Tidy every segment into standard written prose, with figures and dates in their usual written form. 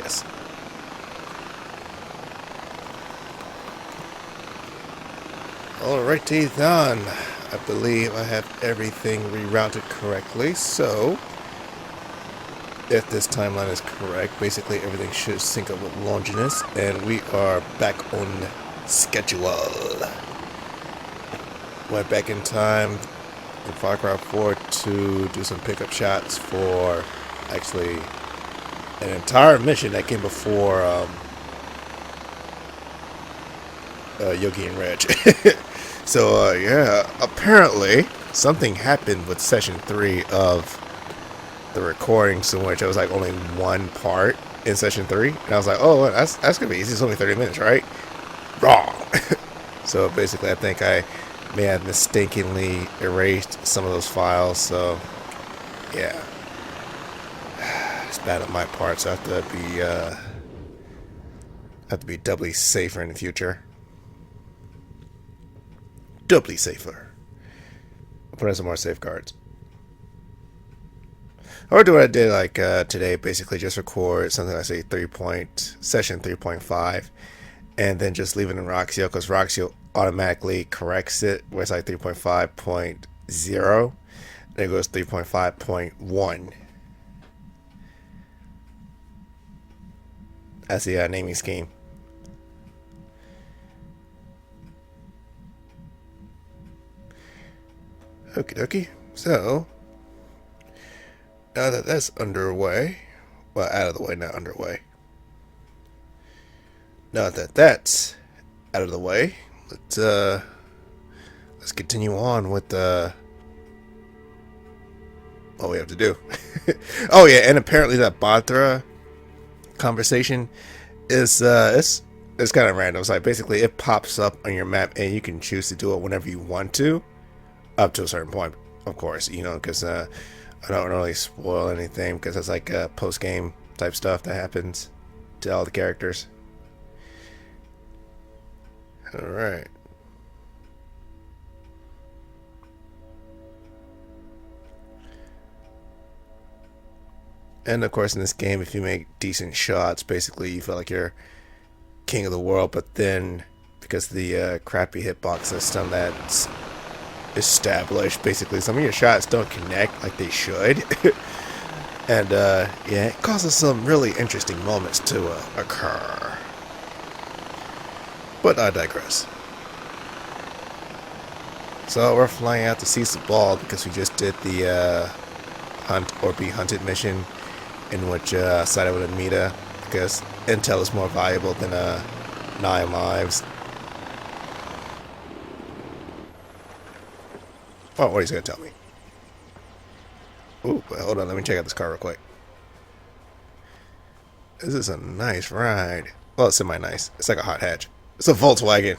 guess. Alrighty then. I believe I have everything rerouted correctly, so if this timeline is correct, basically everything should sync up with Longinus, and we are back on schedule. Went back in time in Far Cry 4 to do some pickup shots for actually an entire mission that came before Yogi and Reg. So yeah, apparently something happened with session 3 of the recordings, in which it was like only one part in session 3, and I was like, oh, that's gonna be easy. It's only 30 minutes, right? Wrong. So basically, I think I may have mistakenly erased some of those files. So yeah, it's bad on my part. So I have to be doubly safer in the future. Doubly safer. I'll put in some more safeguards. Or do what I did like today, basically just record something like say session 3.5, and then just leave it in Roxio, because Roxio automatically corrects it where it's like 3.5.0, then it goes 3.5.1. That's the naming scheme. Okie dokie. So now that that's underway, well, out of the way, not underway. Now that that's out of the way, let's continue on with what we have to do. Oh yeah, and apparently that Bathra conversation is it's kind of random. It's like basically it pops up on your map, and you can choose to do it whenever you want to, up to a certain point, of course. Because I don't really spoil anything, because it's like post game type stuff that happens to all the characters. All right. And of course, in this game, if you make decent shots, basically you feel like you're king of the world. But then, because of the crappy hitbox system that's established, basically some of your shots don't connect like they should. And yeah, it causes some really interesting moments to occur. But I digress. So we're flying out to see Sabal because we just did the hunt or be hunted mission, in which I sided with Amita because intel is more valuable than 9 lives. Oh, what he's gonna tell me? Ooh, well, hold on, let me check out this car real quick. This is a nice ride. Well, it's semi-nice. It's like a hot hatch. It's a Volkswagen.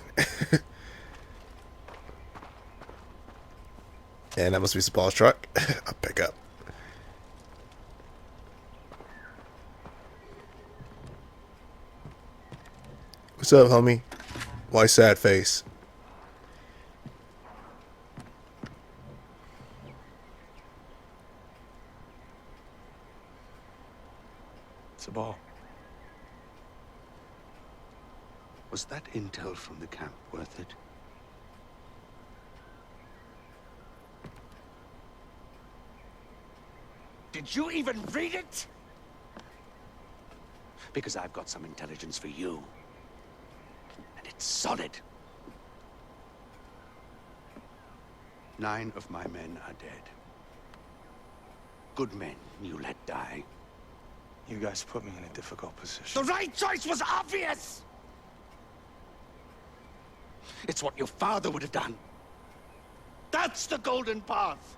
And that must be Sabal's truck. I'll pick up. What's up, homie? Why sad face? Sabal. Was that intel from the camp worth it? Did you even read it? Because I've got some intelligence for you. And it's solid. 9 of my men are dead. Good men you let die. You guys put me in a difficult position. The right choice was obvious! It's what your father would have done. That's the golden path.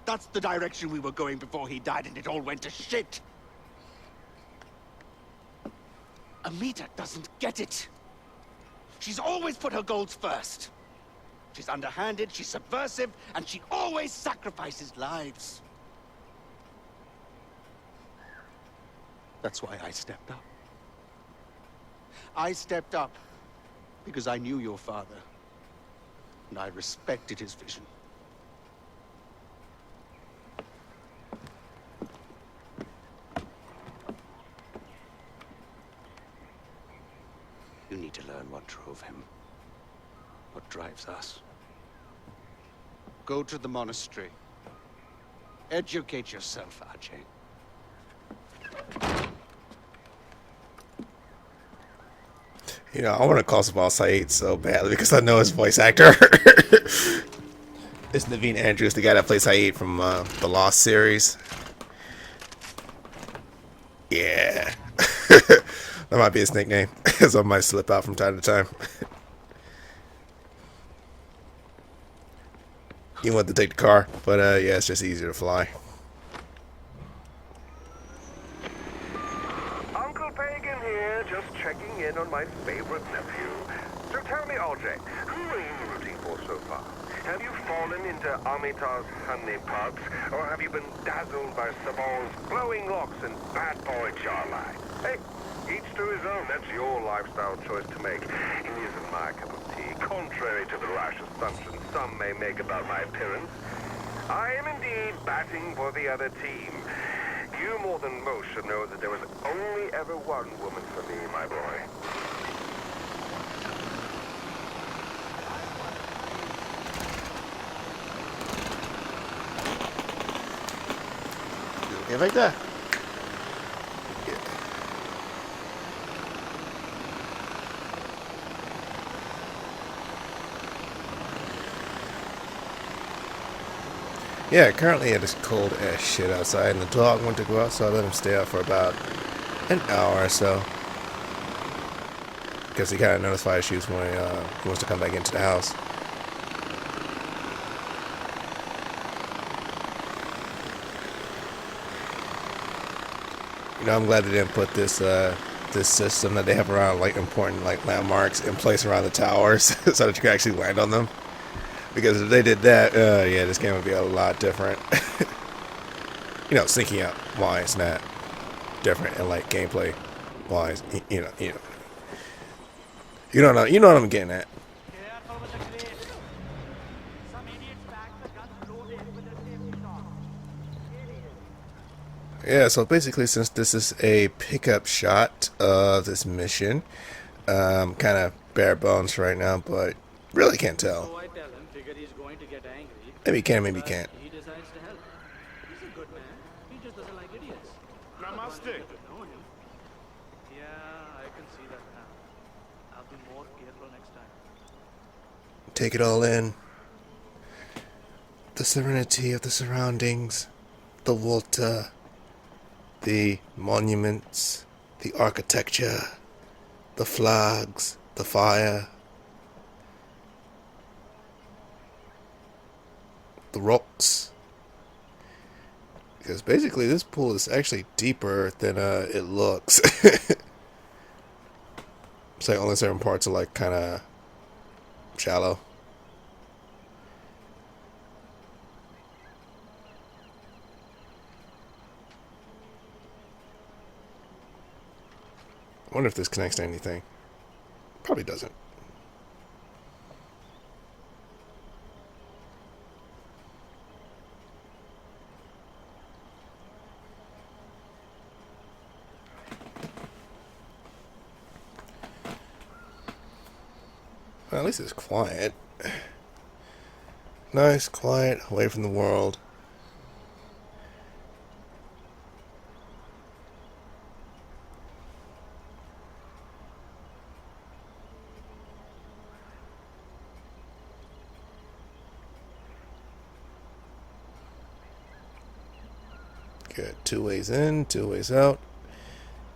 That's the direction we were going before he died, and it all went to shit. Amita doesn't get it. She's always put her goals first. She's underhanded, she's subversive, and she always sacrifices lives. That's why I stepped up. I stepped up because I knew your father, and I respected his vision. to learn what drove him. What drives us. Go to the monastery. Educate yourself, Ajay. You know, I want to call Sabal Saeed so badly because I know his voice actor. It's Naveen Andrews, the guy that plays Saeed from the Lost series. Yeah. That might be his nickname, so I might slip out from time to time. He wanted to take the car, but yeah, it's just easier to fly. Uncle Pagan here, just checking in on my favorite nephew. So tell me, Ajay, who are you rooting for so far? Have you fallen into Amitab's honeypots, or have you been dazzled by Sabal's glowing locks and bad boy jawline? Hey, each to his own. That's your lifestyle choice to make. It isn't my cup of tea, contrary to the rash assumptions some may make about my appearance. I am indeed batting for the other team. You more than most should know that there was only ever one woman for me, my boy. Yeah, like that. Yeah, currently it is cold as shit outside, and the dog went to go out, so I let him stay out for about an hour or so. Because he kind of noticed fire issues when he wants to come back into the house. You know, I'm glad they didn't put this this system that they have around like important like landmarks in place around the towers, so that you can actually land on them. Because if they did that, yeah, this game would be a lot different. You know, syncing up wise, not different, and like gameplay wise. You know what I'm getting at. Yeah, so basically, since this is a pickup shot of this mission, kind of bare bones right now, but really can't tell. So I tell him, figure he's going to get angry. Maybe he can, maybe he can't. He decides to help. He's a good man. He just doesn't like idiots. Namaste. Get to know him. Yeah, I can see that now. I'll be more careful next time. Take it all in. The serenity of the surroundings, the water, the monuments, the architecture, the flags, the fire, the rocks. Because basically this pool is actually deeper than it looks. It's like only certain parts are like kind of shallow. I wonder if this connects to anything. Probably doesn't. Well, at least it's quiet. Nice, quiet, away from the world. Good. 2 ways in, 2 ways out.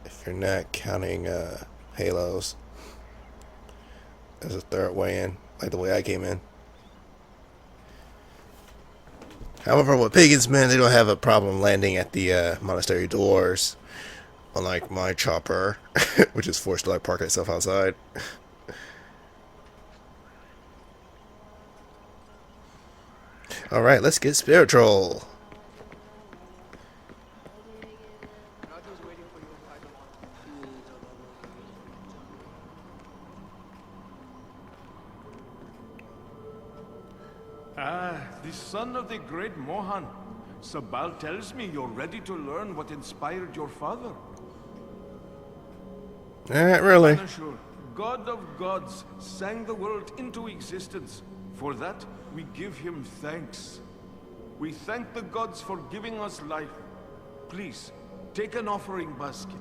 If you're not counting halos. There's a third way in, like the way I came in. However, with pagans, man, they don't have a problem landing at the monastery doors. Unlike my chopper, which is forced to like park itself outside. Alright, let's get spiritual. The son of the great Mohan. Sabal tells me you're ready to learn what inspired your father. Alright, really? Sure. God of gods, sang the world into existence. For that, we give him thanks. We thank the gods for giving us life. Please, take an offering basket.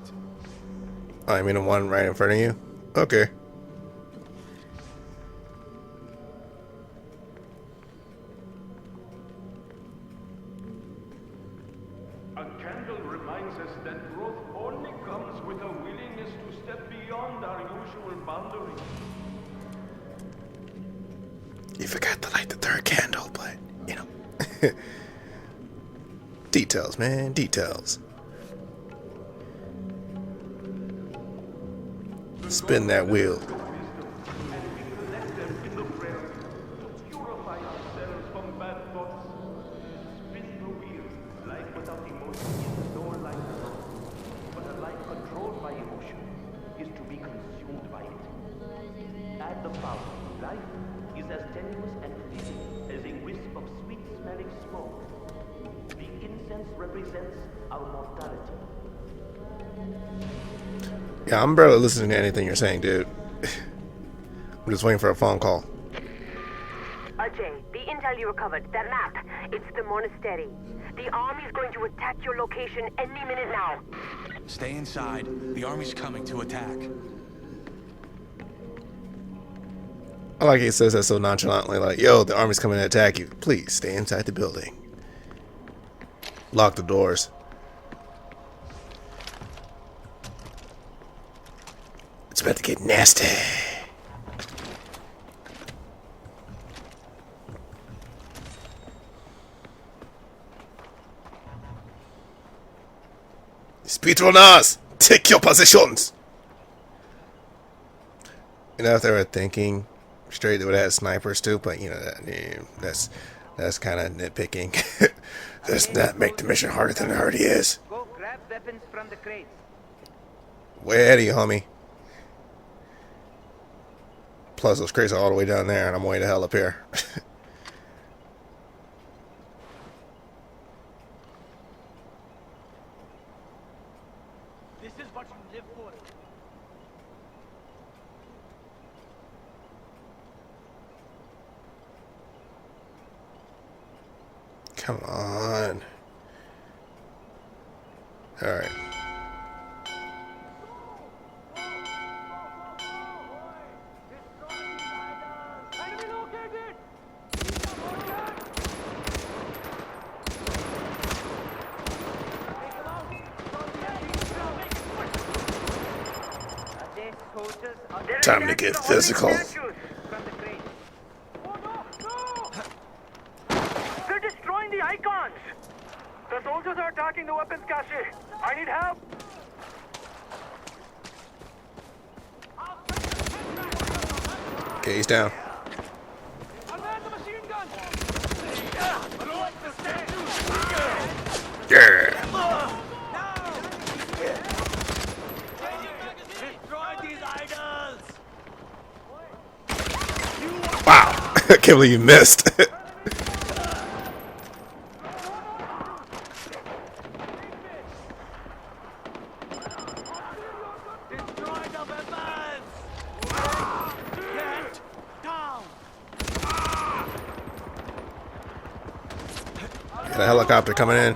I mean the one right in front of you? Okay. A candle reminds us that growth only comes with a willingness to step beyond our usual boundaries. You forgot to light the third candle, but, you know. Details, man. Details. Spin that wheel. Yeah, I'm barely listening to anything you're saying, dude. I'm just waiting for a phone call. Ajay, the intel you recovered, that map, it's the monastery. The army is going to attack your location any minute now. Stay inside. The army's coming to attack. I like he says that so nonchalantly, like, yo, the army's coming to attack you. Please, stay inside the building. Lock the doors. It's about to get nasty. Speed runners, take your positions. You know, if they were thinking straight, they would have had snipers too. But you know, that's kind of nitpicking. Does not make the mission harder than it already is. Go grab weapons from the crates. Way ahead of you, homie. Plus, those crates are all the way down there, and I'm way the hell up here. This is what you live for. Come on. All right. Time to get physical. They're destroying the icons! The soldiers are attacking the weapons cache. I need help! Okay, he's down. Yeah. Wow. I can't believe you missed. Got a helicopter coming in.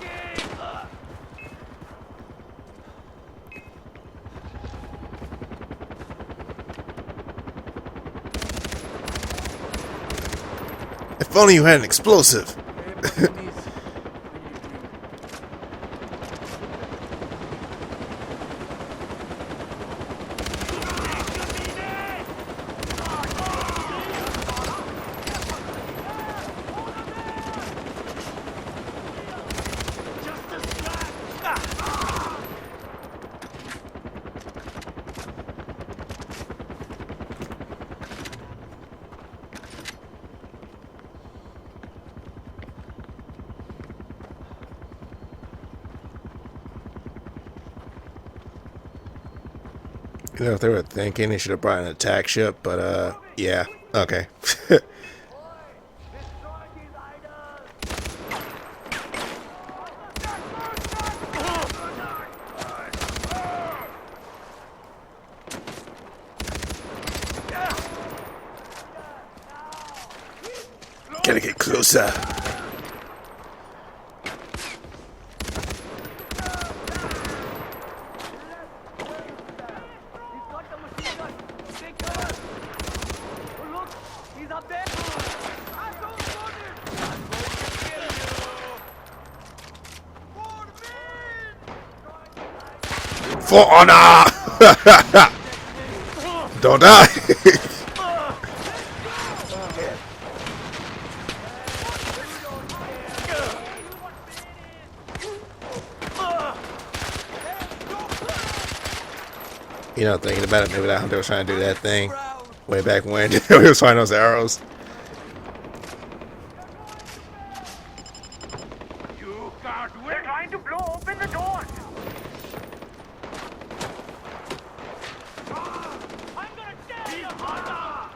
If only you had an explosive. You know, if they were thinking, they should have brought an attack ship, but, yeah. Okay. closer. He's got the machine gun. Take cover. Oh, look. He's up there. I don't want it. I'm going to kill you. For honor! Don't die! You know, thinking about it, maybe that hunter was trying to do that thing way back when he was fighting those arrows. They're trying to blow open the doors. I'm gonna tear your heart out.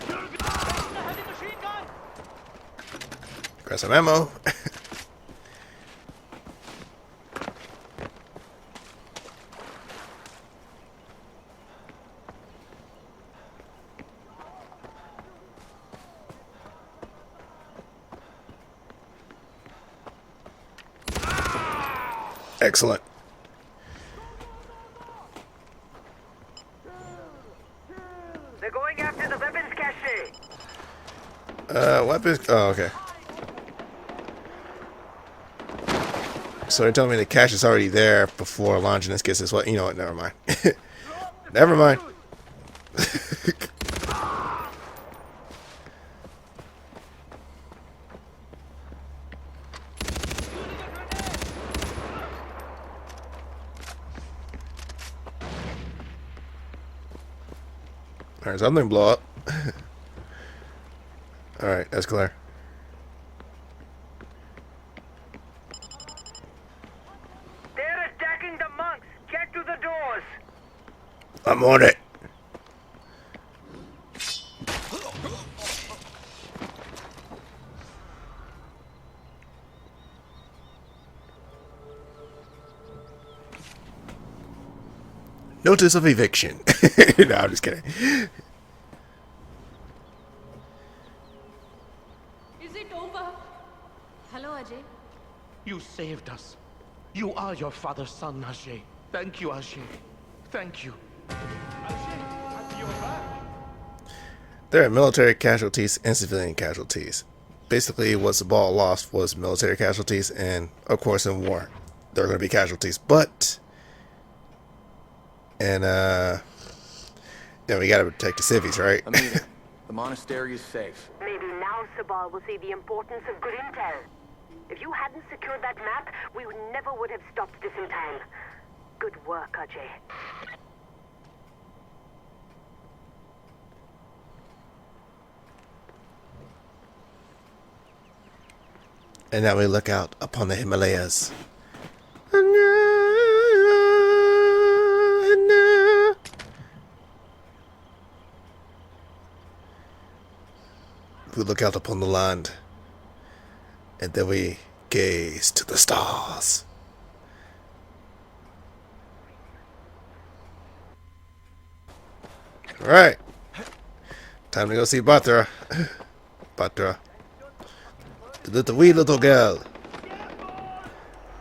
You're gonna take the heavy machine gun. Grab some ammo. Excellent. They're going after the weapons cache. Weapons. Oh, okay. So they're telling me the cache is already there before launching this gets this. What? You know what? Never mind. Never mind. Alright, something blow up. Alright, that's clear. They're attacking the monks. Get to the doors. I'm on it. Notice of eviction. No, I'm just kidding. Is it over? Hello, Ajay. You saved us. You are your father's son, Ajay. Thank you, Ajay. Thank you. There are military casualties and civilian casualties. Basically, what's the ball lost was military casualties, and of course, in war, there are going to be casualties. But, and we got to protect the civvies, right? Amita, the monastery is safe. Maybe now Sabal will see the importance of good intel. If you hadn't secured that map, we never would have stopped this in time. Good work, Ajay. And now we look out upon the Himalayas. We look out upon the land, and then we gaze to the stars. Alright. Time to go see Batra. Batra. The wee little girl.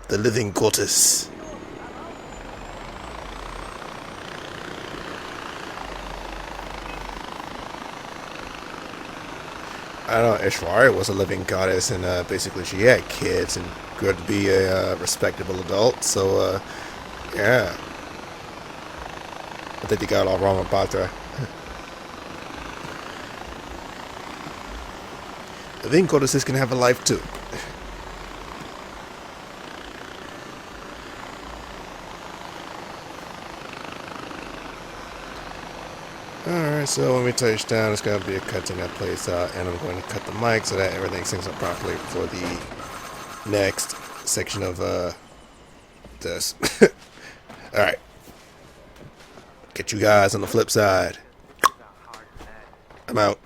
The living Cortis. I don't know, Ishwari was a living goddess, and basically she had kids and grew up to be a respectable adult, so yeah. I think they got it all wrong with Batra. Living goddesses can have a life too. Alright, so when we touch down, it's going to be a cut in that place, and I'm going to cut the mic so that everything syncs up properly for the next section of this. Alright. Get you guys on the flip side. I'm out.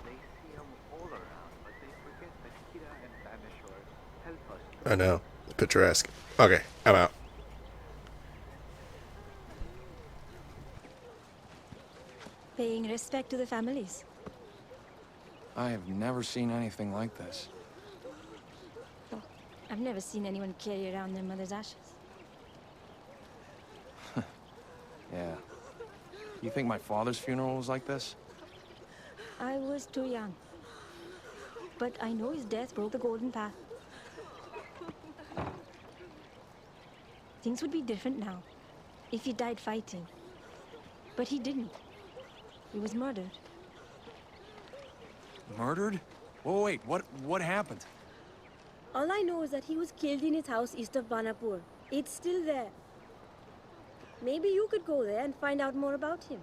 I know. Picturesque. Okay, I'm out. Paying respect to the families. I have never seen anything like this. I've never seen anyone carry around their mother's ashes. Yeah. You think my father's funeral was like this? I was too young. But I know his death broke the golden path. Things would be different now if he died fighting. But he didn't. He was murdered. Murdered? Oh, wait, what happened? All I know is that he was killed in his house east of Banapur. It's still there. Maybe you could go there and find out more about him.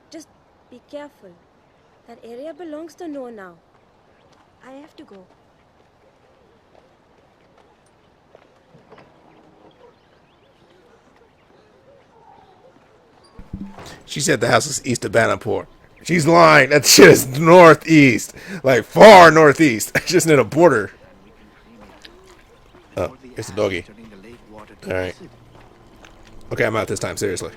Just be careful. That area belongs to Noah now. I have to go. She said the house was east of Banapur. She's lying. That shit is northeast. Like, far northeast. Just near the border. Oh, it's a doggy. Alright. Okay, I'm out this time, seriously.